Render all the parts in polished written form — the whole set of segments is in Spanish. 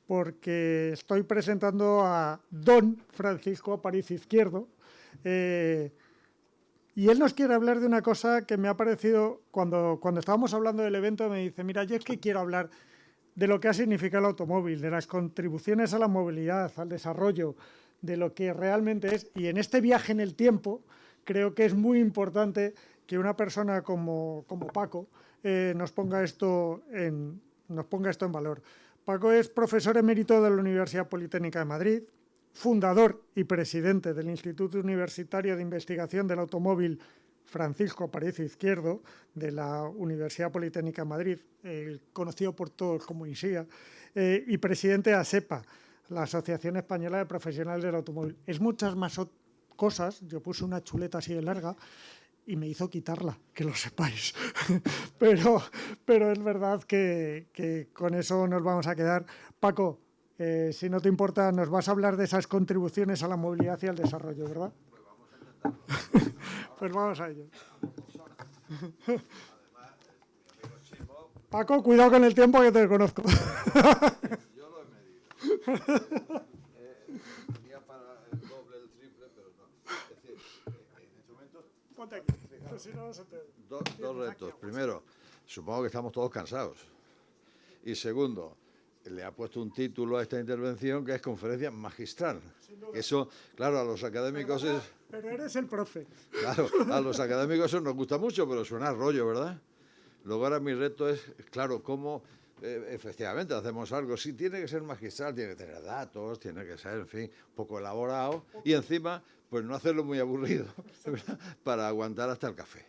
porque estoy presentando a don Francisco Aparicio Izquierdo, y él nos quiere hablar de una cosa que me ha parecido, cuando estábamos hablando del evento, me dice, mira, yo es que quiero hablar de lo que ha significado el automóvil, de las contribuciones a la movilidad, al desarrollo, de lo que realmente es. Y en este viaje en el tiempo, creo que es muy importante que una persona como Paco nos ponga esto en valor. Paco es profesor emérito de la Universidad Politécnica de Madrid, fundador y presidente del Instituto Universitario de Investigación del Automóvil Francisco Aparicio Izquierdo, de la Universidad Politécnica de Madrid, conocido por todos como INSIA, y presidente de ASEPA, la Asociación Española de Profesionales del Automóvil. Es muchas más cosas. Yo puse una chuleta así de larga y me hizo quitarla, que lo sepáis. pero es verdad que con eso nos vamos a quedar. Paco, si no te importa, nos vas a hablar de esas contribuciones a la movilidad y al desarrollo, ¿verdad? Pues vamos a intentarlo. Pues vamos a ello. Además, mi amigo Chimo, Paco, cuidado con el tiempo que te conozco. yo lo he medido. Tenía para el doble, el triple, pero no. Es decir, en este momento... Ponte aquí, si no, no se te... Dos retos. Primero, supongo que estamos todos cansados. Y segundo, le ha puesto un título a esta intervención que es conferencia magistral. Eso, claro, a los académicos es... Pero eres el profe. Claro, a los académicos eso nos gusta mucho, pero suena a rollo, ¿verdad? Luego ahora mi reto es, claro, cómo efectivamente hacemos algo. Sí, tiene que ser magistral, tiene que tener datos, tiene que ser, en fin, un poco elaborado. Y encima, pues no hacerlo muy aburrido, ¿verdad? Para aguantar hasta el café.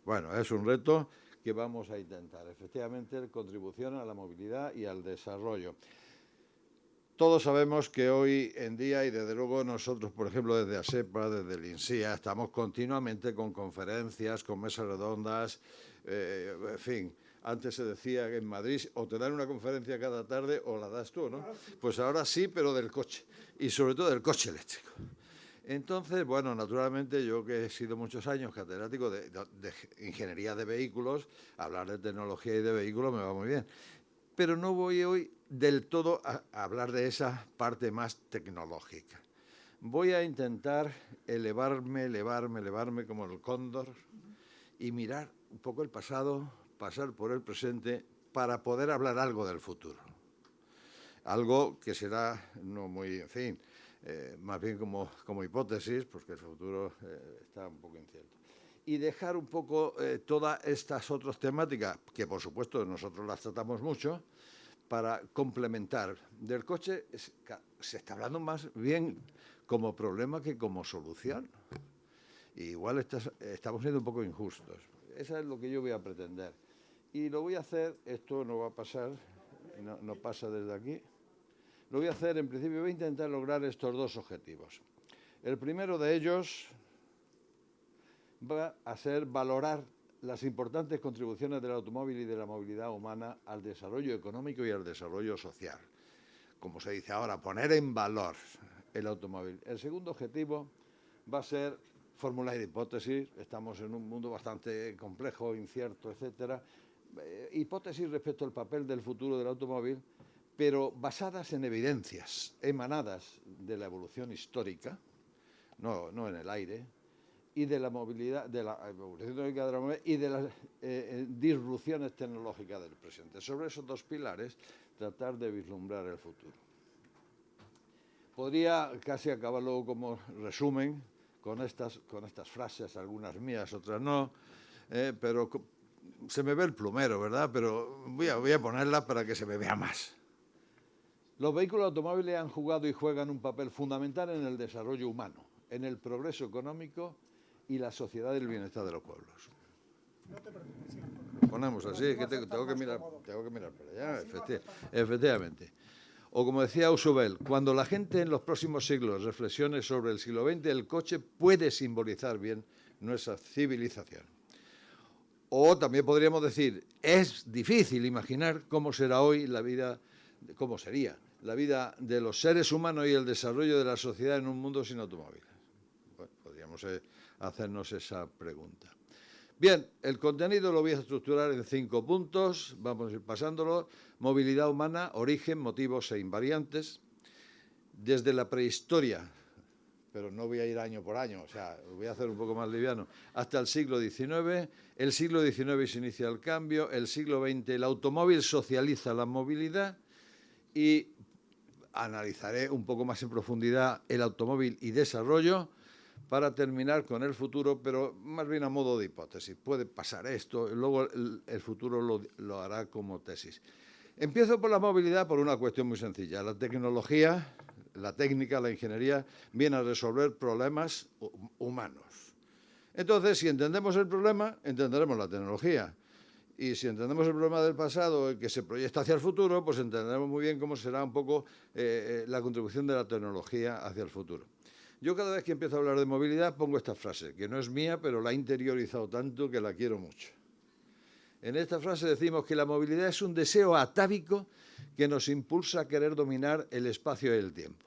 Bueno, es un reto que vamos a intentar. Efectivamente, contribución a la movilidad y al desarrollo. Todos sabemos que hoy en día, y desde luego nosotros, por ejemplo, desde ASEPA, desde el INSIA, estamos continuamente con conferencias, con mesas redondas, en fin. Antes se decía que en Madrid o te dan una conferencia cada tarde o la das tú, ¿no? Pues ahora sí, pero del coche, y sobre todo del coche eléctrico. Entonces, bueno, naturalmente yo que he sido muchos años catedrático de ingeniería de vehículos, hablar de tecnología y de vehículos me va muy bien. Pero no voy hoy del todo a hablar de esa parte más tecnológica. Voy a intentar elevarme como el cóndor y mirar un poco el pasado, pasar por el presente para poder hablar algo del futuro. Algo que será no muy, en fin, más bien como hipótesis, porque el futuro está un poco incierto. Y dejar un poco todas estas otras temáticas, que por supuesto nosotros las tratamos mucho, para complementar. Del coche se está hablando más bien como problema que como solución. Y igual estamos siendo un poco injustos. Eso es lo que yo voy a pretender. Y lo voy a hacer, esto no va a pasar, no pasa desde aquí. Lo voy a hacer, en principio, voy a intentar lograr estos dos objetivos. El primero de ellos va a ser valorar las importantes contribuciones del automóvil y de la movilidad humana al desarrollo económico y al desarrollo social. Como se dice ahora, poner en valor el automóvil. El segundo objetivo va a ser formular hipótesis. Estamos en un mundo bastante complejo, incierto, etcétera. Hipótesis respecto al papel del futuro del automóvil, pero basadas en evidencias emanadas de la evolución histórica, no en el aire, y de la movilidad, de la evolución tecnológica de la movilidad y de las disrupciones tecnológicas del presente. Sobre esos dos pilares, tratar de vislumbrar el futuro. Podría casi acabar luego como resumen con estas frases, algunas mías, otras no, pero se me ve el plumero, ¿verdad? Pero voy a ponerla para que se me vea más. Los vehículos automóviles han jugado y juegan un papel fundamental en el desarrollo humano, en el progreso económico y la sociedad del bienestar de los pueblos. No te preocupes, sí. Ponemos así, que tengo que mirar para allá, efectivamente. O como decía Ausubel, cuando la gente en los próximos siglos reflexione sobre el siglo XX, el coche puede simbolizar bien nuestra civilización. O también podríamos decir, es difícil imaginar cómo será hoy la vida, cómo sería la vida de los seres humanos y el desarrollo de la sociedad en un mundo sin automóviles. Bueno, podríamos hacernos esa pregunta. Bien, el contenido lo voy a estructurar en 5 puntos, vamos a ir pasándolo. Movilidad humana, origen, motivos e invariantes. Desde la prehistoria, pero no voy a ir año por año, o sea, lo voy a hacer un poco más liviano, hasta el siglo XIX. El siglo XIX se inicia el cambio, el siglo XX el automóvil socializa la movilidad y analizaré un poco más en profundidad el automóvil y desarrollo para terminar con el futuro, pero más bien a modo de hipótesis. Puede pasar esto, luego el futuro lo hará como tesis. Empiezo por la movilidad por una cuestión muy sencilla. La tecnología, la técnica, la ingeniería, viene a resolver problemas humanos. Entonces, si entendemos el problema, entenderemos la tecnología. Y si entendemos el problema del pasado que se proyecta hacia el futuro, pues entenderemos muy bien cómo será un poco la contribución de la tecnología hacia el futuro. Yo cada vez que empiezo a hablar de movilidad pongo esta frase, que no es mía, pero la he interiorizado tanto que la quiero mucho. En esta frase decimos que la movilidad es un deseo atávico que nos impulsa a querer dominar el espacio y el tiempo.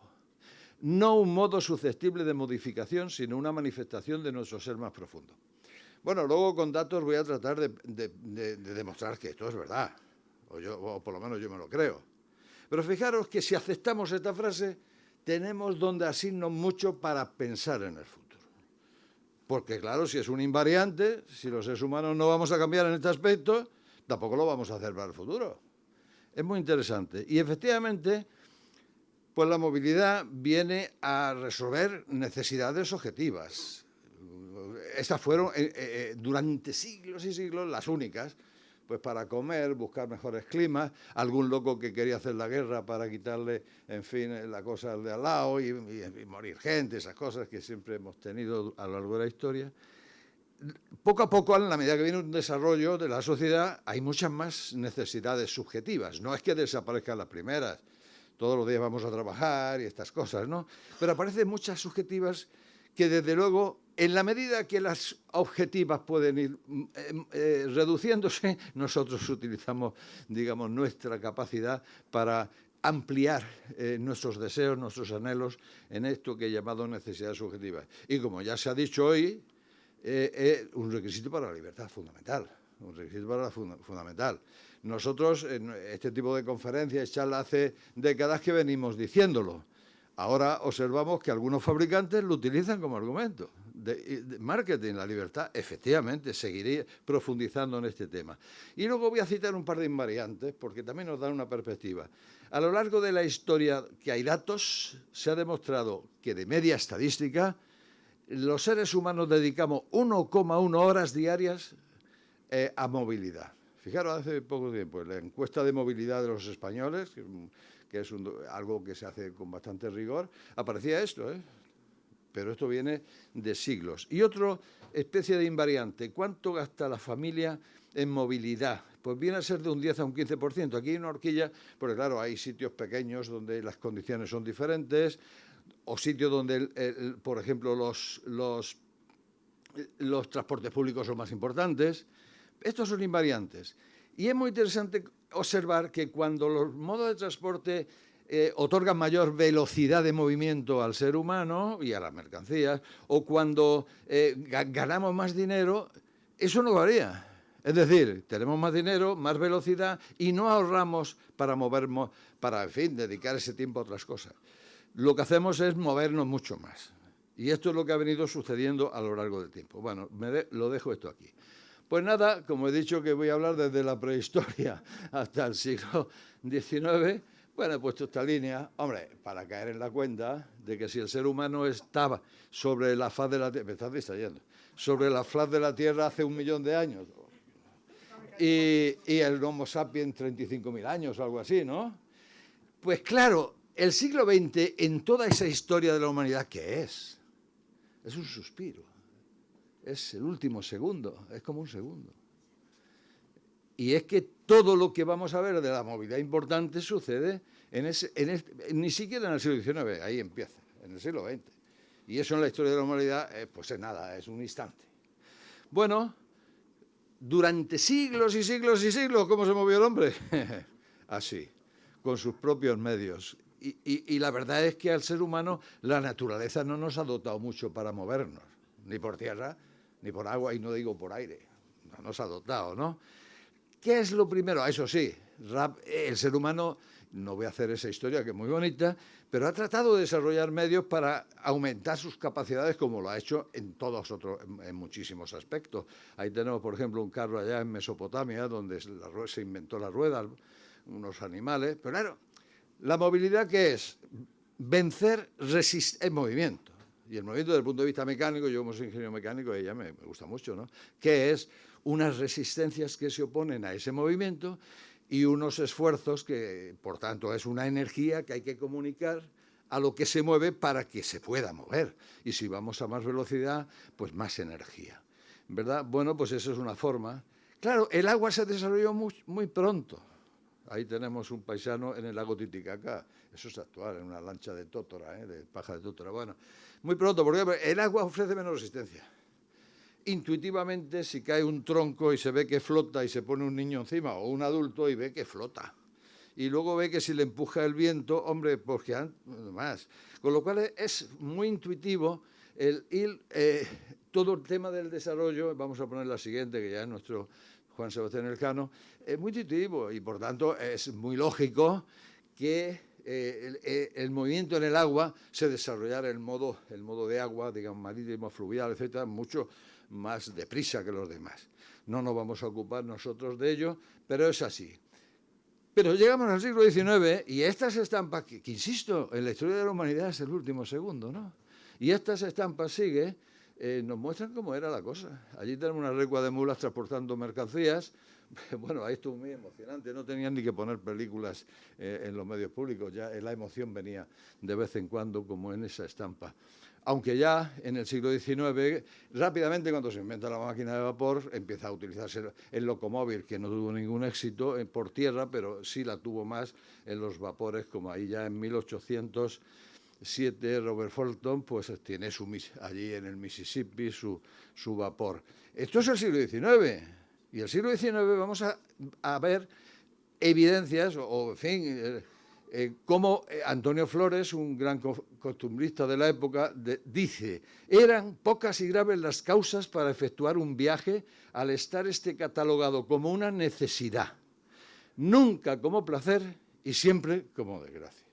No un modo susceptible de modificación, sino una manifestación de nuestro ser más profundo. Bueno, luego con datos voy a tratar de demostrar que esto es verdad, o por lo menos yo me lo creo. Pero fijaros que si aceptamos esta frase, tenemos donde asirnos mucho para pensar en el futuro. Porque claro, si es un invariante, si los seres humanos no vamos a cambiar en este aspecto, tampoco lo vamos a hacer para el futuro. Es muy interesante. Y efectivamente, pues la movilidad viene a resolver necesidades objetivas. Estas fueron durante siglos y siglos las únicas, pues para comer, buscar mejores climas, algún loco que quería hacer la guerra para quitarle, en fin, la cosa al de al lado y morir gente, esas cosas que siempre hemos tenido a lo largo de la historia. Poco a poco, en la medida que viene un desarrollo de la sociedad, hay muchas más necesidades subjetivas. No es que desaparezcan las primeras, todos los días vamos a trabajar y estas cosas, ¿no? Pero aparecen muchas subjetivas que desde luego, en la medida que las objetivas pueden ir reduciéndose, nosotros utilizamos, digamos, nuestra capacidad para ampliar nuestros deseos, nuestros anhelos en esto que he llamado necesidades subjetivas. Y como ya se ha dicho hoy, un requisito para la libertad fundamental, un requisito para la fundamental. Nosotros, en este tipo de conferencias, charlas, hace décadas que venimos diciéndolo. Ahora observamos que algunos fabricantes lo utilizan como argumento de marketing, la libertad. Efectivamente, seguiré profundizando en este tema. Y luego voy a citar un par de invariantes, porque también nos dan una perspectiva. A lo largo de la historia que hay datos, se ha demostrado que de media estadística, los seres humanos dedicamos 1,1 horas diarias a movilidad. Fijaros, hace poco tiempo, en la encuesta de movilidad de los españoles, que es algo que se hace con bastante rigor, aparecía esto, pero esto viene de siglos. Y otra especie de invariante, ¿cuánto gasta la familia en movilidad? Pues viene a ser de un 10 a un 15%. Aquí hay una horquilla, porque claro, hay sitios pequeños donde las condiciones son diferentes, o sitios donde, por ejemplo, los transportes públicos son más importantes. Estos son invariantes. Y es muy interesante observar que cuando los modos de transporte otorgan mayor velocidad de movimiento al ser humano y a las mercancías, o cuando ganamos más dinero, eso no varía. Es decir, tenemos más dinero, más velocidad y no ahorramos para movernos, para, en fin, dedicar ese tiempo a otras cosas. Lo que hacemos es movernos mucho más. Y esto es lo que ha venido sucediendo a lo largo del tiempo. Bueno, lo dejo esto aquí. Pues nada, como he dicho que voy a hablar desde la prehistoria hasta el siglo XIX, bueno, he puesto esta línea, hombre, para caer en la cuenta de que si el ser humano estaba sobre la faz de la Tierra, me estás distrayendo, sobre la faz de la Tierra hace 1 millón de años, y el Homo sapiens 35.000 años o algo así, ¿no? Pues claro, el siglo XX, en toda esa historia de la humanidad, ¿qué es? Es un suspiro. Es el último segundo, es como un segundo. Y es que todo lo que vamos a ver de la movilidad importante sucede ni siquiera en el siglo XIX, ahí empieza, en el siglo XX. Y eso en la historia de la humanidad, pues es nada, es un instante. Bueno, durante siglos y siglos y siglos, ¿cómo se movió el hombre? Así, con sus propios medios. Y la verdad es que al ser humano la naturaleza no nos ha dotado mucho para movernos, ni por tierra, ni por agua, y no digo por aire. no nos ha dotado, ¿no? ¿Qué es lo primero? Eso sí, el ser humano, no voy a hacer esa historia que es muy bonita, pero ha tratado de desarrollar medios para aumentar sus capacidades como lo ha hecho en en muchísimos aspectos. Ahí tenemos, por ejemplo, un carro allá en Mesopotamia, donde se inventó la rueda, unos animales. Pero claro, la movilidad, ¿qué es? Vencer el movimiento. Y el movimiento desde el punto de vista mecánico, yo como soy ingeniero mecánico, ella me gusta mucho, ¿no? Que es unas resistencias que se oponen a ese movimiento y unos esfuerzos que, por tanto, es una energía que hay que comunicar a lo que se mueve para que se pueda mover. Y si vamos a más velocidad, pues más energía, ¿verdad? Bueno, pues eso es una forma. Claro, el agua se desarrolló muy pronto. Ahí tenemos un paisano en el lago Titicaca. Eso es actual, en una lancha de tótora, de paja de tótora. Bueno, muy pronto, porque el agua ofrece menos resistencia. Intuitivamente, si cae un tronco y se ve que flota y se pone un niño encima o un adulto y ve que flota. Y luego ve que si le empuja el viento, hombre, pues que más. Con lo cual es muy intuitivo todo el tema del desarrollo. Vamos a poner la siguiente, que ya es nuestro Juan Sebastián Elcano. Es muy intuitivo y, por tanto, es muy lógico que el movimiento en el agua se desarrollara el modo de agua, digamos, marítimo, fluvial, etcétera, mucho más deprisa que los demás. No nos vamos a ocupar nosotros de ello, pero es así. Pero llegamos al siglo XIX y estas estampas, que insisto, en la historia de la humanidad es el último segundo, ¿no? Y estas estampas nos muestran cómo era la cosa. Allí tenemos una recua de mulas transportando mercancías. Bueno, ahí estuvo muy emocionante, no tenían ni que poner películas en los medios públicos, ya la emoción venía de vez en cuando, como en esa estampa. Aunque ya en el siglo XIX, rápidamente cuando se inventa la máquina de vapor, empieza a utilizarse el locomóvil, que no tuvo ningún éxito por tierra, pero sí la tuvo más en los vapores, como ahí ya en 1807 Robert Fulton pues tiene allí en el Mississippi su vapor. Esto es el siglo XIX. Y el siglo XIX vamos a ver evidencias, en fin, como Antonio Flores, un gran costumbrista de la época, dice: eran pocas y graves las causas para efectuar un viaje al estar catalogado como una necesidad, nunca como placer y siempre como desgracia.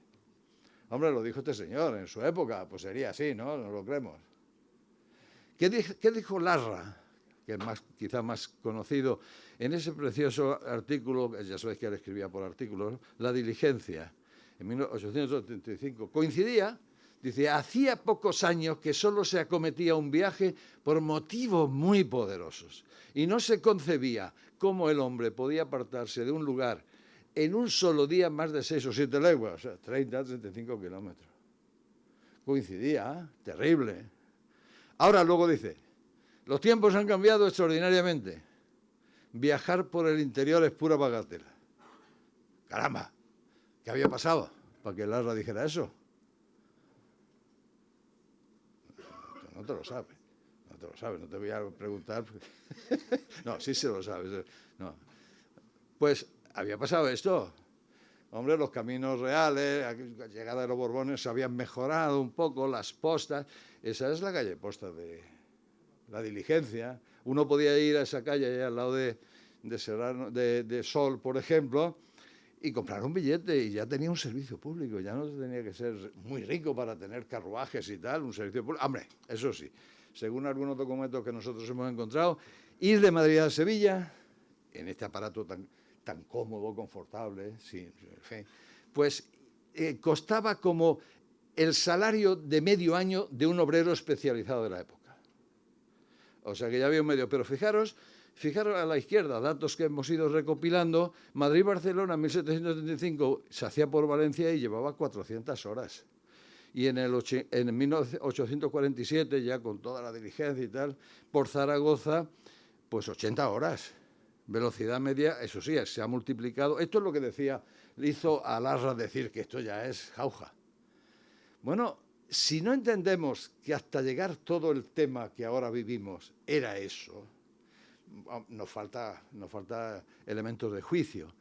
Hombre, lo dijo este señor en su época, pues sería así, ¿no? No lo creemos. ¿Qué dijo Larra? Que es quizá más conocido, en ese precioso artículo, ya sabéis que él escribía por artículos, ¿no? La diligencia, en 1875, coincidía, dice, hacía pocos años que solo se acometía un viaje por motivos muy poderosos y no se concebía cómo el hombre podía apartarse de un lugar en un solo día más de 6 o 7 leguas, o sea, 30, 35 kilómetros. Coincidía, terrible. Ahora luego dice, los tiempos han cambiado extraordinariamente. Viajar por el interior es pura bagatela. Caramba, ¿qué había pasado para que Larra dijera eso? No te lo sabes, no te voy a preguntar. No, sí se lo sabes. No. Pues había pasado esto. Hombre, los caminos reales, la llegada de los Borbones se habían mejorado un poco, las postas. Esa es la calle posta de la Diligencia. Uno podía ir a esa calle allá al lado de Sol, por ejemplo, y comprar un billete y ya tenía un servicio público. Ya no tenía que ser muy rico para tener carruajes y tal, un servicio público. Hombre, eso sí, según algunos documentos que nosotros hemos encontrado, ir de Madrid a Sevilla, en este aparato tan cómodo, confortable, sí, en fin, pues costaba como el salario de medio año de un obrero especializado de la época. O sea que ya había un medio. Pero fijaros a la izquierda, datos que hemos ido recopilando. Madrid-Barcelona en 1775 se hacía por Valencia y llevaba 400 horas. Y en 1847, ya con toda la diligencia y tal, por Zaragoza, pues 80 horas. Velocidad media, eso sí, se ha multiplicado. Esto es lo que le hizo a Larra decir que esto ya es jauja. Bueno, si no entendemos que hasta llegar todo el tema que ahora vivimos era eso, nos falta elementos de juicio.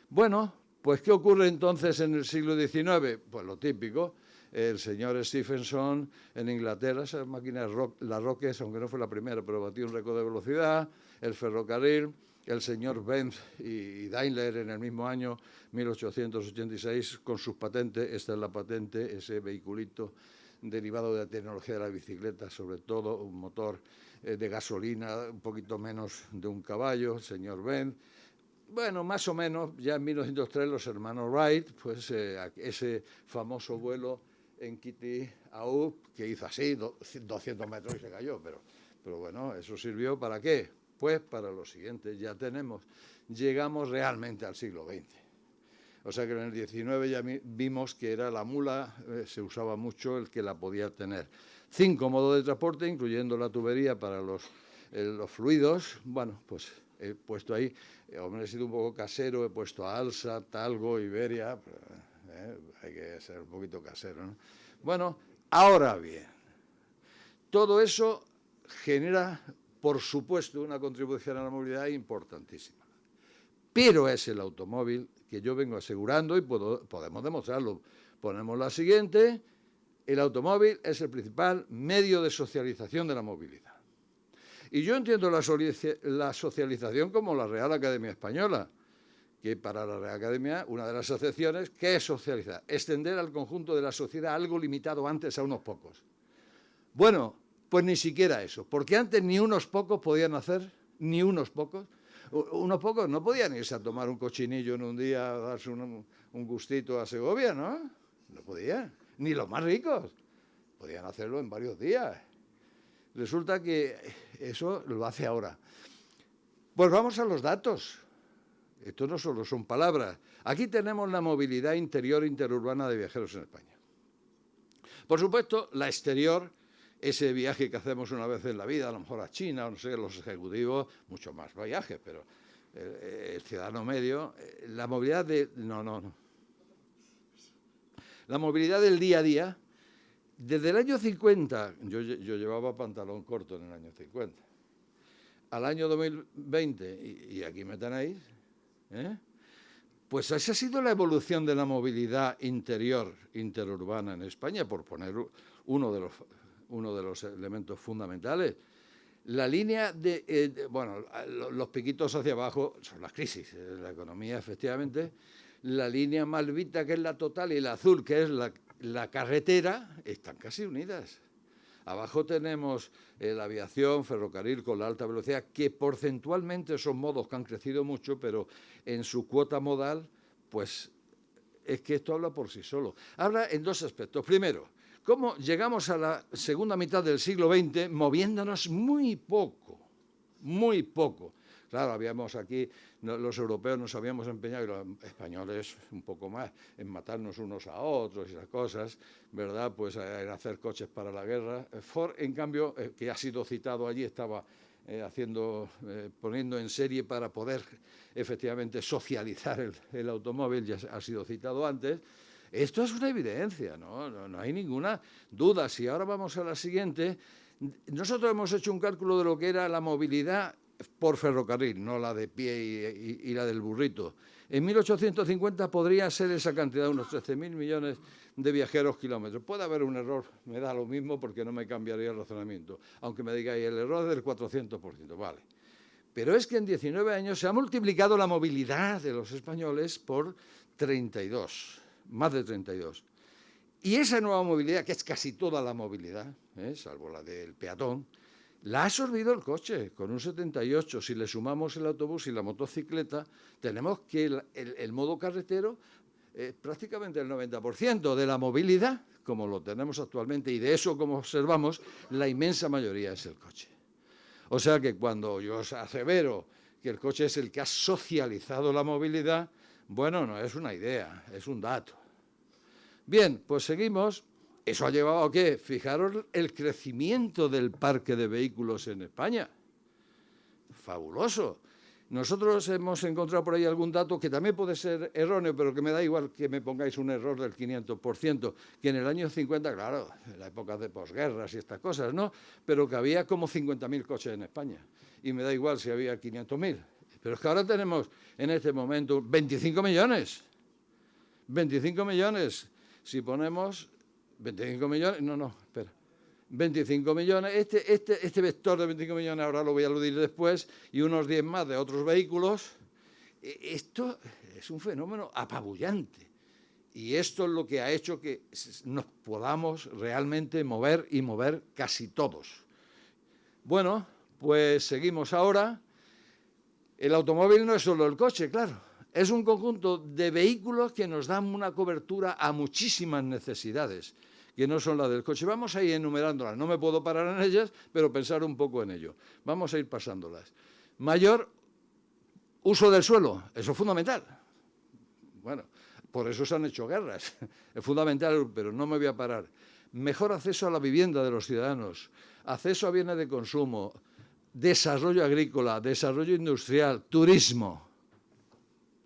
Bueno, Pues, ¿qué ocurre entonces en el siglo XIX? Pues lo típico. El señor Stephenson en Inglaterra, esas máquinas, las Rockets, aunque no fue la primera, pero batió un récord de velocidad, el ferrocarril, el señor Benz y Daimler en el mismo año, 1886, con sus patentes. Esta es la patente, ese vehiculito derivado de la tecnología de la bicicleta, sobre todo un motor de gasolina, un poquito menos de un caballo, el señor Benz. Bueno, más o menos, ya en 1903 los hermanos Wright, pues ese famoso vuelo en Kitty Hawk, que hizo así, 200 metros y se cayó, pero bueno, ¿eso sirvió para qué? Pues para lo siguiente, llegamos realmente al siglo XX. O sea que en el 19 ya vimos que era la mula, se usaba mucho el que la podía tener. 5 modos de transporte, incluyendo la tubería para los fluidos. Bueno, pues he puesto ahí, hombre, he sido un poco casero, he puesto Alsa, Talgo, Iberia, hay que ser un poquito casero, ¿no? Bueno, ahora bien, todo eso genera, por supuesto, una contribución a la movilidad importantísima. Pero es el automóvil que yo vengo asegurando y podemos demostrarlo. Ponemos la siguiente: el automóvil es el principal medio de socialización de la movilidad. Y yo entiendo la socialización como la Real Academia Española, que para la Real Academia, una de las acepciones, ¿qué es socializar? Extender al conjunto de la sociedad algo limitado antes a unos pocos. Bueno, pues ni siquiera eso, porque antes ni unos pocos podían hacer, ni unos pocos. Unos pocos no podían irse a tomar un cochinillo en un día, a darse un gustito a Segovia, ¿no? No podían, ni los más ricos. Podían hacerlo en varios días. Resulta que eso lo hace ahora. Pues vamos a los datos. Esto no solo son palabras. Aquí tenemos la movilidad interior interurbana de viajeros en España. Por supuesto, la exterior, ese viaje que hacemos una vez en la vida, a lo mejor a China, o no sé, los ejecutivos, mucho más viajes, pero el ciudadano medio, la movilidad La movilidad del día a día, desde el año 50, yo llevaba pantalón corto en el año 50, al año 2020, y aquí me tenéis, pues esa ha sido la evolución de la movilidad interior, interurbana en España, por poner uno de los elementos fundamentales. La línea los piquitos hacia abajo son las crisis, la economía, efectivamente. La línea malvita, que es la total, y la azul, que es la carretera, están casi unidas. Abajo tenemos la aviación, ferrocarril con la alta velocidad, que porcentualmente son modos que han crecido mucho, pero en su cuota modal, pues es que esto habla por sí solo. Habla en dos aspectos. Primero, cómo llegamos a la segunda mitad del siglo XX moviéndonos muy poco, muy poco. Claro, habíamos aquí, los europeos nos habíamos empeñado, y los españoles un poco más, en matarnos unos a otros y esas cosas, ¿verdad? Pues en hacer coches para la guerra. Ford, en cambio, que ha sido citado allí, estaba poniendo en serie para poder efectivamente socializar el automóvil, ya ha sido citado antes. Esto es una evidencia, no hay ninguna duda. Si ahora vamos a la siguiente, nosotros hemos hecho un cálculo de lo que era la movilidad por ferrocarril, no la de pie y la del burrito. En 1850 podría ser esa cantidad, unos 13.000 millones de viajeros kilómetros. Puede haber un error, me da lo mismo porque no me cambiaría el razonamiento, aunque me digáis el error del 400%, vale. Pero es que en 19 años se ha multiplicado la movilidad de los españoles por 32, más de 32. Y esa nueva movilidad, que es casi toda la movilidad, salvo la del peatón, la ha absorbido el coche, con un 78. Si le sumamos el autobús y la motocicleta, tenemos que el modo carretero, prácticamente el 90% de la movilidad, como lo tenemos actualmente, y de eso, como observamos, la inmensa mayoría es el coche. O sea que cuando yo os asevero que el coche es el que ha socializado la movilidad, bueno, no es una idea, es un dato. Bien, pues seguimos. ¿Eso ha llevado a qué? Fijaros el crecimiento del parque de vehículos en España. Fabuloso. Nosotros hemos encontrado por ahí algún dato que también puede ser erróneo, pero que me da igual que me pongáis un error del 500%, que en el año 50, claro, en la época de posguerras y estas cosas, ¿no? Pero que había como 50.000 coches en España. Y me da igual si había 500.000. Pero es que ahora tenemos en este momento 25 millones. 25 millones. Si ponemos 25 millones, no, espera. 25 millones, este vector de 25 millones, ahora lo voy a aludir después, y unos 10 más de otros vehículos, esto es un fenómeno apabullante. Y esto es lo que ha hecho que nos podamos realmente mover y mover casi todos. Bueno, pues seguimos ahora. El automóvil no es solo el coche, claro. Es un conjunto de vehículos que nos dan una cobertura a muchísimas necesidades, que no son las del coche. Vamos a ir enumerándolas. No me puedo parar en ellas, pero pensar un poco en ello. Vamos a ir pasándolas. Mayor uso del suelo. Eso es fundamental. Bueno, por eso se han hecho guerras. Es fundamental, pero no me voy a parar. Mejor acceso a la vivienda de los ciudadanos, acceso a bienes de consumo, desarrollo agrícola, desarrollo industrial, turismo.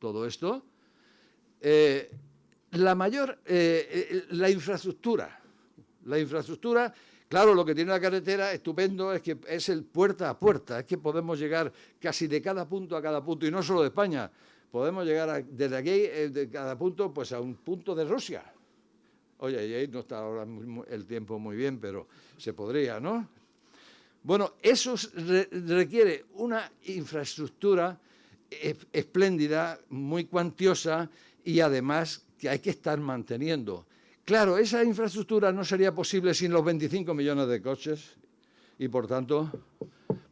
Todo esto. La infraestructura. La infraestructura, claro, lo que tiene la carretera, estupendo, es que es el puerta a puerta. Es que podemos llegar casi de cada punto a cada punto, y no solo de España. Podemos llegar desde aquí, de cada punto, pues a un punto de Rusia. Oye, y ahí no está ahora el tiempo muy bien, pero se podría, ¿no? Bueno, eso requiere una infraestructura espléndida, muy cuantiosa, y además que hay que estar manteniendo. Claro, esa infraestructura no sería posible sin los 25 millones de coches y, por tanto,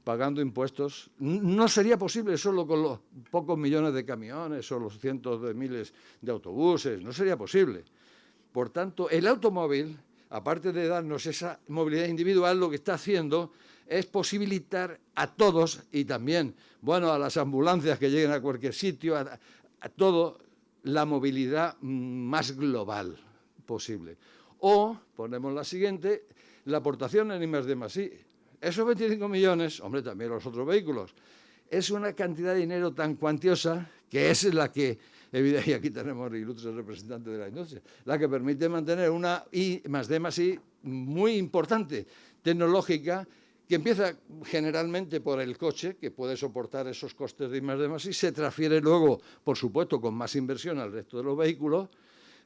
pagando impuestos. No sería posible solo con los pocos millones de camiones o los cientos de miles de autobuses. No sería posible. Por tanto, el automóvil, aparte de darnos esa movilidad individual, lo que está haciendo es posibilitar a todos, y también, bueno, a las ambulancias que lleguen a cualquier sitio, a todo, la movilidad más global posible. O, ponemos la siguiente, la aportación en I+D+I. Esos 25 millones, hombre, también los otros vehículos, es una cantidad de dinero tan cuantiosa que es la que, y aquí tenemos ilustres representantes de la industria, la que permite mantener una I+D+I muy importante, tecnológica, que empieza generalmente por el coche, que puede soportar esos costes de I+D+I, se transfiere luego, por supuesto, con más inversión al resto de los vehículos,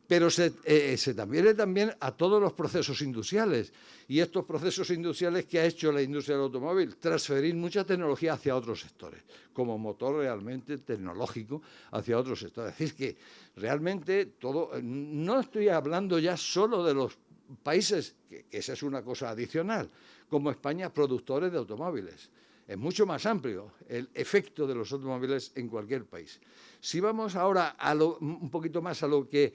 pero se transfiere también a todos los procesos industriales. Y estos procesos industriales que ha hecho la industria del automóvil, transferir mucha tecnología hacia otros sectores, como motor realmente tecnológico hacia otros sectores. Es decir, que realmente todo, no estoy hablando ya solo de los países, que esa es una cosa adicional, como España, productores de automóviles. Es mucho más amplio el efecto de los automóviles en cualquier país. Si vamos ahora un poquito más a lo que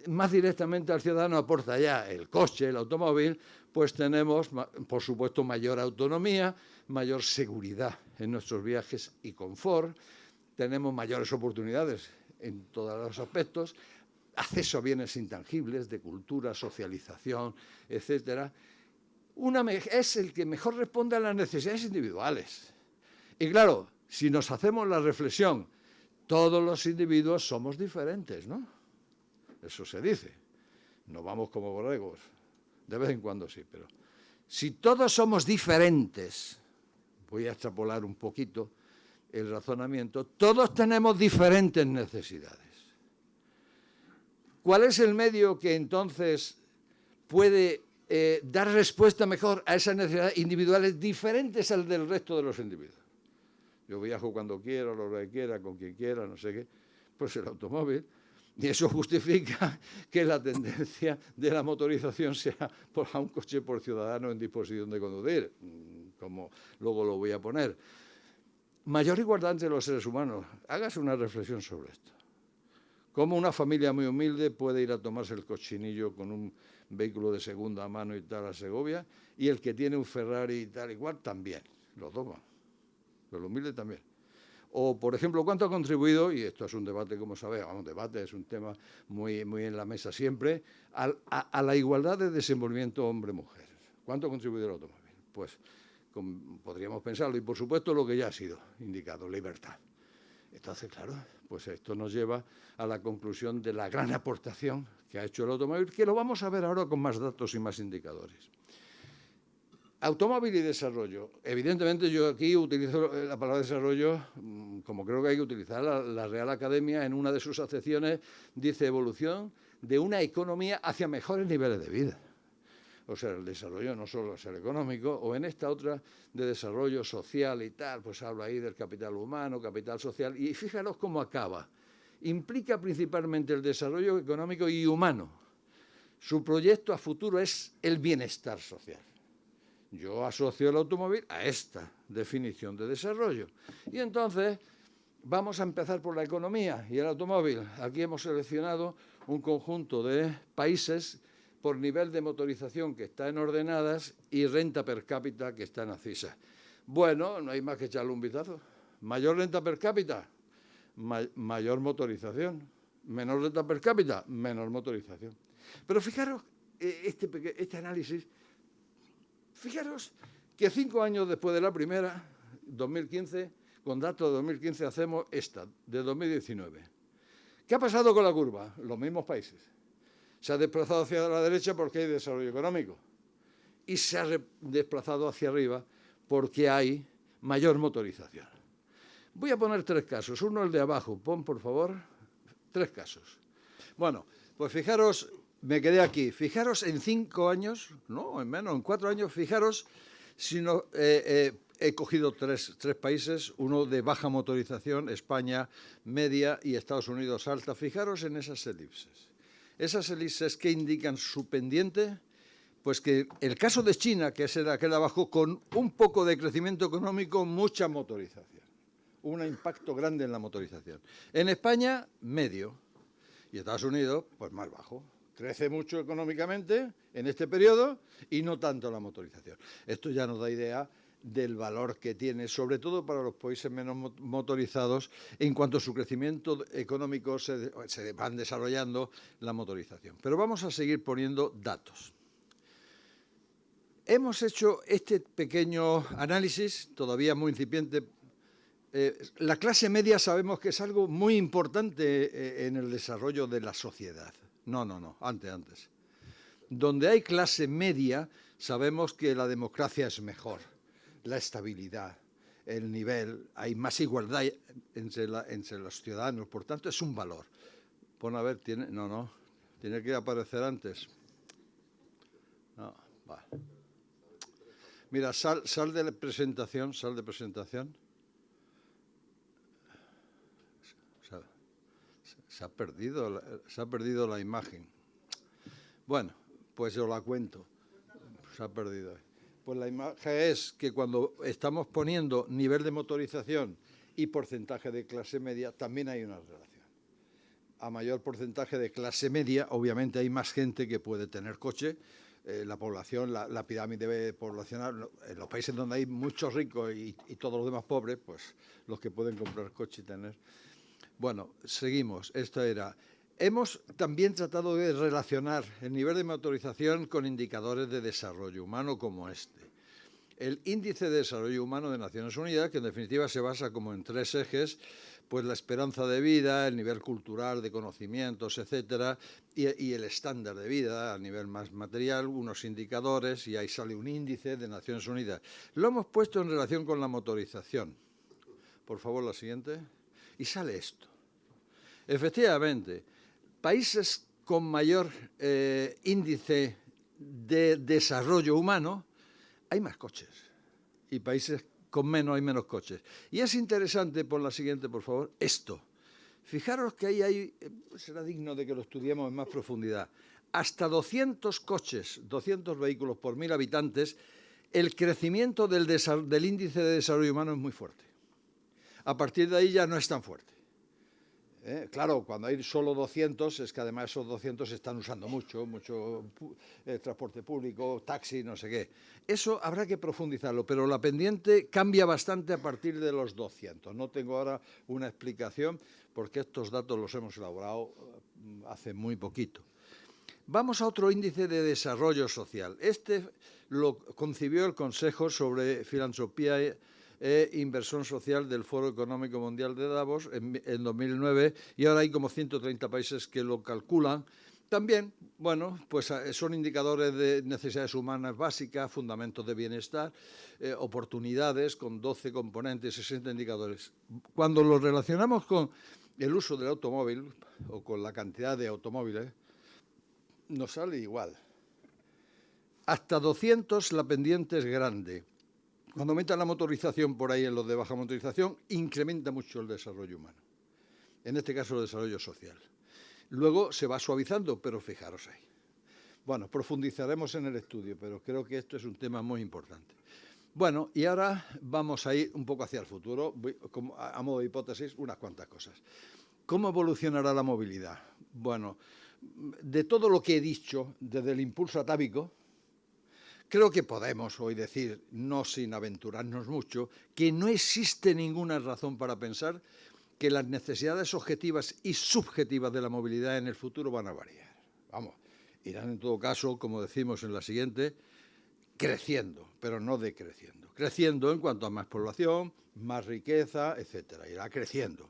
más directamente al ciudadano aporta ya el coche, el automóvil, pues tenemos, por supuesto, mayor autonomía, mayor seguridad en nuestros viajes y confort, tenemos mayores oportunidades en todos los aspectos, acceso a bienes intangibles de cultura, socialización, etcétera. Es el que mejor responde a las necesidades individuales. Y claro, si nos hacemos la reflexión, todos los individuos somos diferentes, ¿no? Eso se dice. No vamos como borregos. De vez en cuando sí, pero si todos somos diferentes, voy a extrapolar un poquito el razonamiento, todos tenemos diferentes necesidades. ¿Cuál es el medio que entonces puede dar respuesta mejor a esas necesidades individuales diferentes al del resto de los individuos? Yo viajo cuando quiero, a la hora que quiera, con quien quiera, no sé qué, pues el automóvil. Y eso justifica que la tendencia de la motorización sea a un coche por ciudadano en disposición de conducir, como luego lo voy a poner. Mayor igualdad entre los seres humanos. Hágase una reflexión sobre esto. ¿Cómo una familia muy humilde puede ir a tomarse el cochinillo con un vehículo de segunda mano y tal a Segovia, y el que tiene un Ferrari y tal igual también lo toma? Pero el humilde también. O, por ejemplo, ¿cuánto ha contribuido, y esto es un debate, como sabéis, un debate es un tema muy en la mesa siempre, a la igualdad de desenvolvimiento hombre-mujer? ¿Cuánto ha contribuido el automóvil? Pues podríamos pensarlo, y por supuesto lo que ya ha sido indicado, libertad. Entonces, claro, pues esto nos lleva a la conclusión de la gran aportación que ha hecho el automóvil, que lo vamos a ver ahora con más datos y más indicadores. Automóvil y desarrollo. Evidentemente yo aquí utilizo la palabra desarrollo como creo que hay que utilizar. La Real Academia en una de sus acepciones dice evolución de una economía hacia mejores niveles de vida. O sea, el desarrollo no solo es el económico, o en esta otra de desarrollo social y tal, pues habla ahí del capital humano, capital social, y fijaros cómo acaba. Implica principalmente el desarrollo económico y humano. Su proyecto a futuro es el bienestar social. Yo asocio el automóvil a esta definición de desarrollo. Y entonces vamos a empezar por la economía y el automóvil. Aquí hemos seleccionado un conjunto de países por nivel de motorización que está en ordenadas y renta per cápita que está en ACISA. Bueno, no hay más que echarle un vistazo. Mayor renta per cápita, mayor motorización. Menor renta per cápita, menor motorización. Pero fijaros, este análisis, fijaros que 5 años después de la primera, 2015, con datos de 2015 hacemos esta, de 2019. ¿Qué ha pasado con la curva? Los mismos países. Se ha desplazado hacia la derecha porque hay desarrollo económico y se ha desplazado hacia arriba porque hay mayor motorización. Voy a poner 3 casos. Uno el de abajo. Pon, por favor, 3 casos. Bueno, pues fijaros, me quedé aquí. Fijaros en 5 años, no, en menos, en 4 años, fijaros, si no, he cogido tres países, uno de baja motorización, España media y Estados Unidos alta. Fijaros en esas elipses. Esas elipses que indican su pendiente, pues que el caso de China, que es aquel de abajo, con un poco de crecimiento económico, mucha motorización. Un impacto grande en la motorización. En España, medio. Y Estados Unidos, pues más bajo. Crece mucho económicamente en este periodo y no tanto la motorización. Esto ya nos da idea del valor que tiene, sobre todo para los países menos motorizados, en cuanto a su crecimiento económico se van desarrollando la motorización. Pero vamos a seguir poniendo datos. Hemos hecho este pequeño análisis, todavía muy incipiente. La clase media sabemos que es algo muy importante en el desarrollo de la sociedad. No, antes. Donde hay clase media, sabemos que la democracia es mejor. La estabilidad, el nivel, hay más igualdad entre los ciudadanos, por tanto es un valor. Pon a ver, tiene que aparecer antes. No, vale. Mira, sal de presentación. Se ha perdido la imagen. Bueno, pues yo la cuento. Se ha perdido. Pues la imagen es que cuando estamos poniendo nivel de motorización y porcentaje de clase media, también hay una relación. A mayor porcentaje de clase media, obviamente hay más gente que puede tener coche. La población, la pirámide poblacional, en los países donde hay muchos ricos y todos los demás pobres, pues los que pueden comprar coche y tener. Bueno, seguimos. Esto era. Hemos también tratado de relacionar el nivel de motorización con indicadores de desarrollo humano como este. El Índice de Desarrollo Humano de Naciones Unidas, que en definitiva se basa como en 3 ejes, pues la esperanza de vida, el nivel cultural de conocimientos, etcétera, y el estándar de vida a nivel más material, unos indicadores, y ahí sale un índice de Naciones Unidas. Lo hemos puesto en relación con la motorización. Por favor, la siguiente. Y sale esto. Efectivamente, países con mayor índice de desarrollo humano hay más coches y países con menos hay menos coches. Y es interesante, por la siguiente, por favor, esto. Fijaros que ahí hay, será digno de que lo estudiemos en más profundidad, hasta 200 coches, 200 vehículos por 1000 habitantes, el crecimiento del índice de desarrollo humano es muy fuerte. A partir de ahí ya no es tan fuerte. Claro, cuando hay solo 200, es que además esos 200 se están usando mucho transporte público, taxi, no sé qué. Eso habrá que profundizarlo, pero la pendiente cambia bastante a partir de los 200. No tengo ahora una explicación porque estos datos los hemos elaborado hace muy poquito. Vamos a otro índice de desarrollo social. Este lo concibió el Consejo sobre Filantropía e Inversión Social del Foro Económico Mundial de Davos en 2009 y ahora hay como 130 países que lo calculan También, bueno, pues son indicadores de necesidades humanas básicas, fundamentos de bienestar, oportunidades con 12 componentes, 60 indicadores. Cuando los relacionamos con el uso del automóvil o con la cantidad de automóviles, nos sale igual. Hasta 200 la pendiente es grande. Cuando aumenta la motorización por ahí en los de baja motorización, incrementa mucho el desarrollo humano. En este caso el desarrollo social. Luego se va suavizando, pero fijaros ahí. Bueno, profundizaremos en el estudio, pero creo que esto es un tema muy importante. Bueno, y ahora vamos a ir un poco hacia el futuro, a modo de hipótesis, unas cuantas cosas. ¿Cómo evolucionará la movilidad? Bueno, de todo lo que he dicho, desde el impulso atávico, creo que podemos hoy decir, no sin aventurarnos mucho, que no existe ninguna razón para pensar que las necesidades objetivas y subjetivas de la movilidad en el futuro van a variar. Vamos, irán en todo caso, como decimos en la siguiente, creciendo, pero no decreciendo. Creciendo en cuanto a más población, más riqueza, etcétera. Irá creciendo.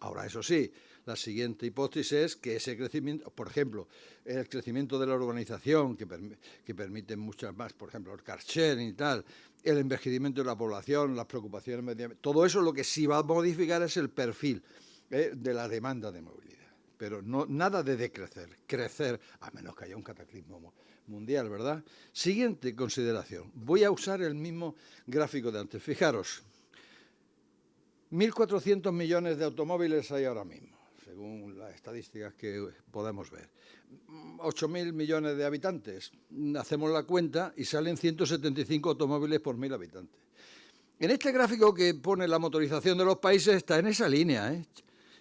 Ahora, eso sí, la siguiente hipótesis es que ese crecimiento, por ejemplo, el crecimiento de la urbanización, que permite muchas más, por ejemplo, el car sharing y tal, el envejecimiento de la población, las preocupaciones medioambientales, todo eso lo que sí va a modificar es el perfil de la demanda de movilidad. Pero no, nada de decrecer, crecer, a menos que haya un cataclismo mundial, ¿verdad? Siguiente consideración. Voy a usar el mismo gráfico de antes. Fijaros, 1.400 millones de automóviles hay ahora mismo, según las estadísticas que podemos ver. 8.000 millones de habitantes. Hacemos la cuenta y salen 175 automóviles por 1.000 habitantes. En este gráfico que pone la motorización de los países está en esa línea, ¿eh?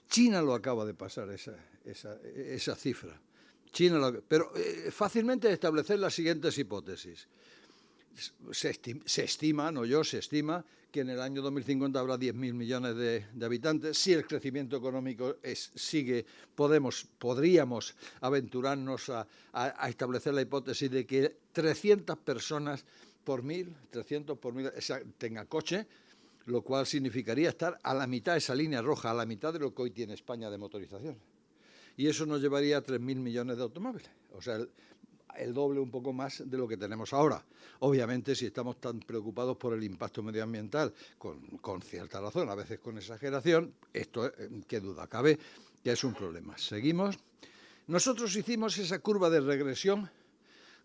China lo acaba de pasar, esa cifra. Pero fácilmente establecer las siguientes hipótesis. Se estima que en el año 2050 habrá 10.000 millones de habitantes. Si el crecimiento económico sigue, podríamos aventurarnos a establecer la hipótesis de que 300 personas por 1.000 tengan coche, lo cual significaría estar a la mitad de esa línea roja, a la mitad de lo que hoy tiene España de motorización. Y eso nos llevaría a 3.000 millones de automóviles, o sea, el doble, un poco más de lo que tenemos ahora. Obviamente, si estamos tan preocupados por el impacto medioambiental, con cierta razón, a veces con exageración, esto, qué duda cabe, que es un problema. Seguimos. Nosotros hicimos esa curva de regresión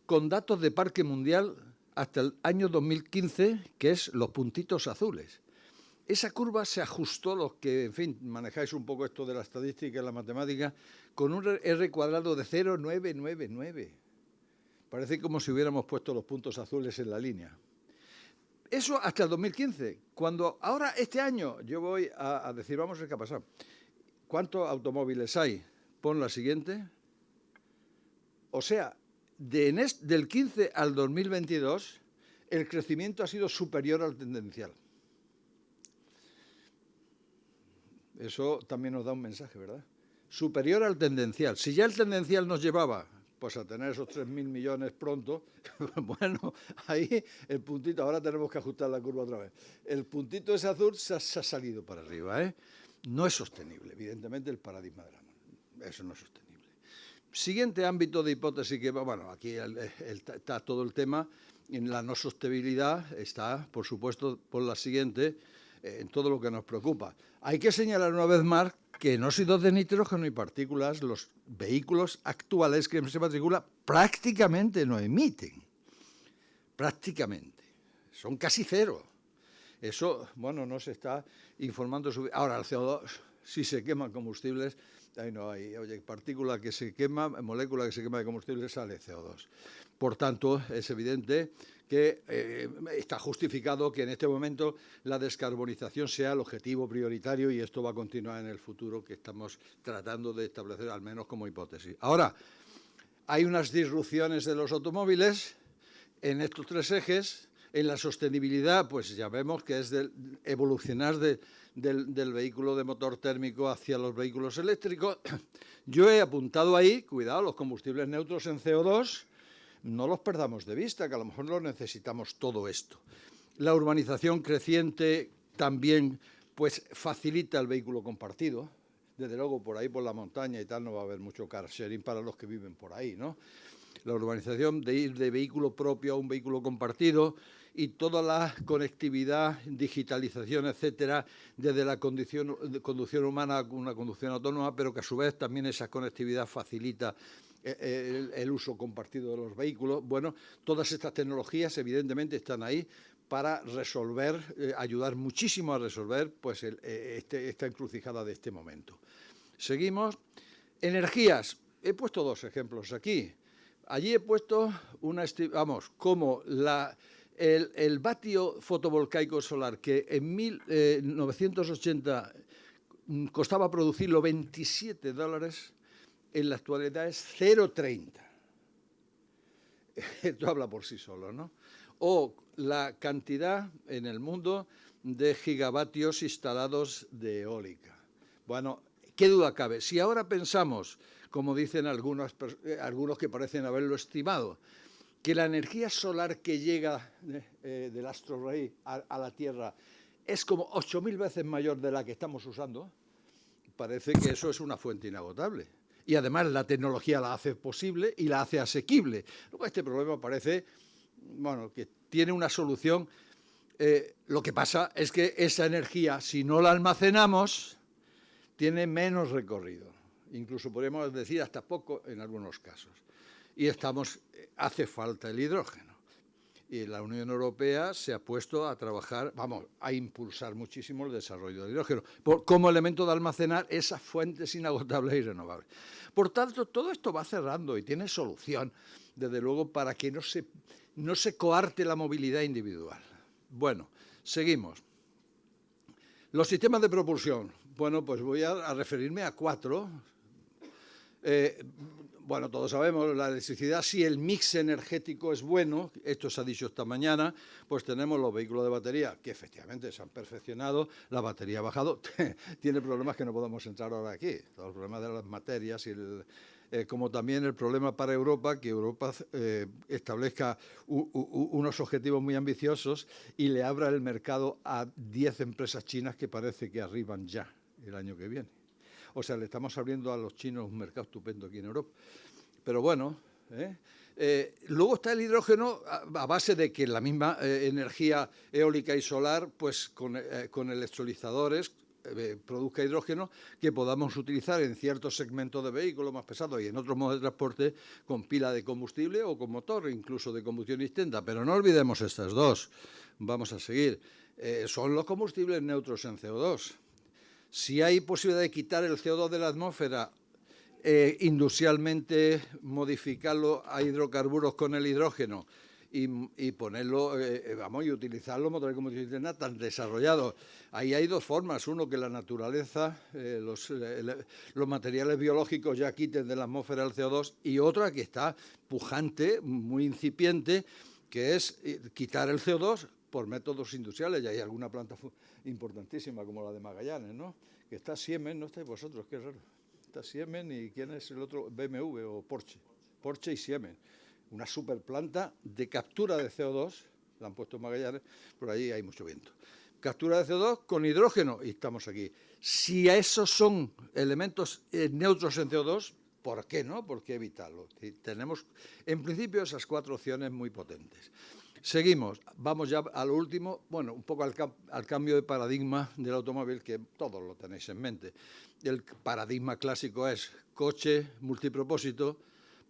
con datos de parque mundial hasta el año 2015, que es los puntitos azules. Esa curva se ajustó, los que, en fin, manejáis un poco esto de la estadística y la matemática, con un R cuadrado de 0,999. Parece como si hubiéramos puesto los puntos azules en la línea. Eso hasta el 2015. Cuando ahora, este año, yo voy a decir, vamos a ver qué ha pasado. ¿Cuántos automóviles hay? Pon la siguiente. O sea, del 15 al 2022, el crecimiento ha sido superior al tendencial. Eso también nos da un mensaje, ¿verdad? Superior al tendencial. Si ya el tendencial nos llevaba pues a tener esos 3.000 millones pronto, bueno, ahí el puntito, ahora tenemos que ajustar la curva otra vez. El puntito ese azul se ha salido para arriba, ¿eh? No es sostenible, evidentemente, el paradigma de la mano. Eso no es sostenible. Siguiente ámbito de hipótesis que, bueno, aquí está todo el tema. En la no sostenibilidad está, por supuesto, por la siguiente, en todo lo que nos preocupa. Hay que señalar una vez más que en óxidos de nitrógeno y partículas los vehículos actuales que se matriculan prácticamente no emiten. Prácticamente. Son casi cero. Eso, bueno, no se está informando. Ahora, el CO2, si se queman combustibles, ahí no hay, oye, partícula que se quema, molécula que se quema de combustible, sale CO2. Por tanto, es evidente que está justificado que en este momento la descarbonización sea el objetivo prioritario y esto va a continuar en el futuro, que estamos tratando de establecer al menos como hipótesis. Ahora, hay unas disrupciones de los automóviles en estos tres ejes. En la sostenibilidad, pues ya vemos que es evolucionar del vehículo de motor térmico hacia los vehículos eléctricos. Yo he apuntado ahí, cuidado, los combustibles neutros en CO2, no los perdamos de vista, que a lo mejor no necesitamos todo esto. La urbanización creciente también pues facilita el vehículo compartido, desde luego por ahí por la montaña y tal no va a haber mucho car sharing para los que viven por ahí, ¿no? La urbanización de ir de vehículo propio a un vehículo compartido y toda la conectividad, digitalización, etcétera, desde la conducción humana a una conducción autónoma, pero que a su vez también esa conectividad facilita el uso compartido de los vehículos. Bueno, todas estas tecnologías evidentemente están ahí para resolver, ayudar muchísimo a resolver pues, esta encrucijada de este momento. Seguimos. Energías. He puesto dos ejemplos aquí. Allí he puesto como el vatio fotovoltaico solar que en 1980 costaba producirlo $27, en la actualidad es 0,30. Esto habla por sí solo, ¿no? O la cantidad en el mundo de gigavatios instalados de eólica. Bueno, ¿qué duda cabe? Si ahora pensamos, como dicen algunos que parecen haberlo estimado, que la energía solar que llega del astro rey a la Tierra es como 8.000 veces mayor de la que estamos usando, parece que eso es una fuente inagotable. Y además la tecnología la hace posible y la hace asequible. Luego este problema parece, bueno, que tiene una solución. Lo que pasa es que esa energía, si no la almacenamos, tiene menos recorrido. Incluso podríamos decir hasta poco en algunos casos. Y hace falta el hidrógeno. Y la Unión Europea se ha puesto a trabajar, a impulsar muchísimo el desarrollo del hidrógeno, como elemento de almacenar esas fuentes inagotables y renovables. Por tanto, todo esto va cerrando y tiene solución, desde luego, para que no se coarte la movilidad individual. Bueno, seguimos. Los sistemas de propulsión. Bueno, pues voy a referirme a 4. Bueno, todos sabemos, la electricidad, si el mix energético es bueno, esto se ha dicho esta mañana, pues tenemos los vehículos de batería, que efectivamente se han perfeccionado, la batería ha bajado, tiene problemas que no podemos entrar ahora aquí, todos los problemas de las materias, como también el problema para Europa, que Europa establezca unos objetivos muy ambiciosos y le abra el mercado a 10 empresas chinas que parece que arriban ya el año que viene. O sea, le estamos abriendo a los chinos un mercado estupendo aquí en Europa. Pero bueno, luego está el hidrógeno a base de que la misma energía eólica y solar, pues con electrolizadores, produzca hidrógeno que podamos utilizar en ciertos segmentos de vehículos más pesados y en otros modos de transporte con pila de combustible o con motor, incluso de combustión interna. Pero no olvidemos estas dos. Vamos a seguir. Son los combustibles neutros en CO2. Si hay posibilidad de quitar el CO2 de la atmósfera, industrialmente modificarlo a hidrocarburos con el hidrógeno y ponerlo, y utilizar los motores de combustión interna tan desarrollados. Ahí hay dos formas. Uno, que la naturaleza, los materiales biológicos ya quiten de la atmósfera el CO2, y otra que está pujante, muy incipiente, que es quitar el CO2 por métodos industriales. Y hay alguna planta importantísima como la de Magallanes, ¿no? Que está Siemens, no estáis vosotros, qué raro. Está Siemens y ¿quién es el otro? BMW o Porsche. Porsche y Siemens. Una superplanta de captura de CO2, la han puesto en Magallanes, por allí hay mucho viento. Captura de CO2 con hidrógeno y estamos aquí. Si esos son elementos neutros en CO2, ¿por qué no? ¿Por qué evitarlo? Tenemos, en principio, esas 4 opciones muy potentes. Seguimos, vamos ya a lo último, bueno, un poco al cambio de paradigma del automóvil, que todos lo tenéis en mente. El paradigma clásico es coche multipropósito,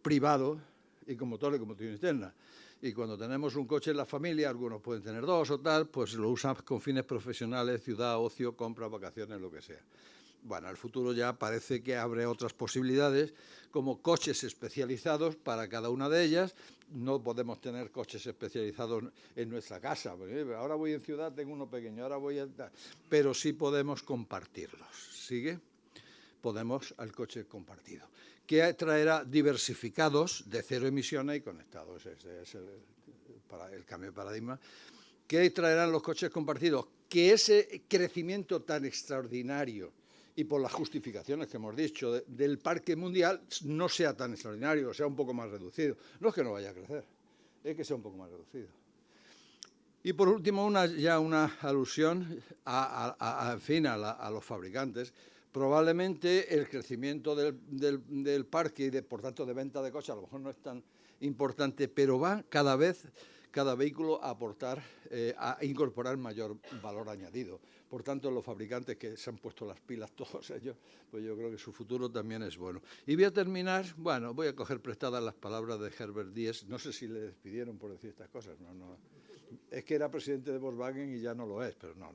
privado y con motor de combustión interna. Y cuando tenemos un coche en la familia, algunos pueden tener 2 o tal, pues lo usan con fines profesionales, ciudad, ocio, compra, vacaciones, lo que sea. Bueno, el futuro ya parece que abre otras posibilidades, como coches especializados para cada una de ellas. No podemos tener coches especializados en nuestra casa. Ahora voy en ciudad, tengo uno pequeño, ahora voy en... Pero sí podemos compartirlos. ¿Sigue? Podemos al coche compartido, que traerá diversificados de 0 emisiones y conectados. Ese es el cambio de paradigma. ¿Qué traerán los coches compartidos? Que ese crecimiento tan extraordinario y por las justificaciones que hemos dicho del parque mundial no sea tan extraordinario, sea un poco más reducido. No es que no vaya a crecer, es que sea un poco más reducido. Y por último, una alusión a los fabricantes, Probablemente el crecimiento del parque y, por tanto, de venta de coches a lo mejor no es tan importante, pero va cada vez cada vehículo a aportar, a incorporar mayor valor añadido. Por tanto, los fabricantes que se han puesto las pilas, todos ellos, pues yo creo que su futuro también es bueno. Y voy a terminar, bueno, voy a coger prestadas las palabras de Herbert Diess. No sé si le despidieron por decir estas cosas, no. Es que era presidente de Volkswagen y ya no lo es, pero no.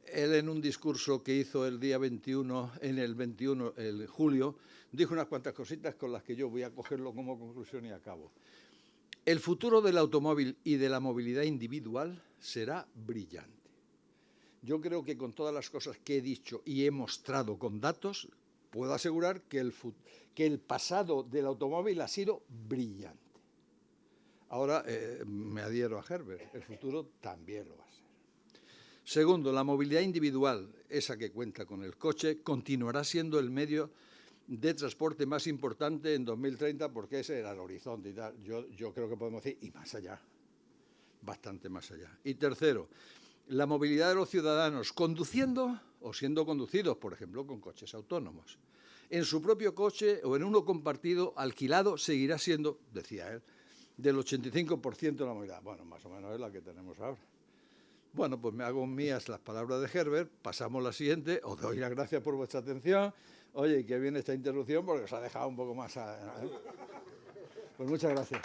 Él, en un discurso que hizo el día 21, el julio, dijo unas cuantas cositas con las que yo voy a cogerlo como conclusión y acabo. El futuro del automóvil y de la movilidad individual será brillante. Yo creo que con todas las cosas que he dicho y he mostrado con datos, puedo asegurar que el pasado del automóvil ha sido brillante. Ahora me adhiero a Herbert, el futuro también lo va a ser. Segundo, la movilidad individual, esa que cuenta con el coche, continuará siendo el medio de transporte más importante en 2030 porque ese era el horizonte y tal. Yo creo que podemos decir, y más allá, bastante más allá. Y tercero, la movilidad de los ciudadanos conduciendo o siendo conducidos, por ejemplo, con coches autónomos. En su propio coche o en uno compartido, alquilado, seguirá siendo, decía él, del 85% de la movilidad. Bueno, más o menos es la que tenemos ahora. Bueno, pues me hago mías las palabras de Herbert, pasamos a la siguiente, os doy las gracias por vuestra atención. Oye, qué bien esta interrupción porque os ha dejado un poco más... Pues muchas gracias.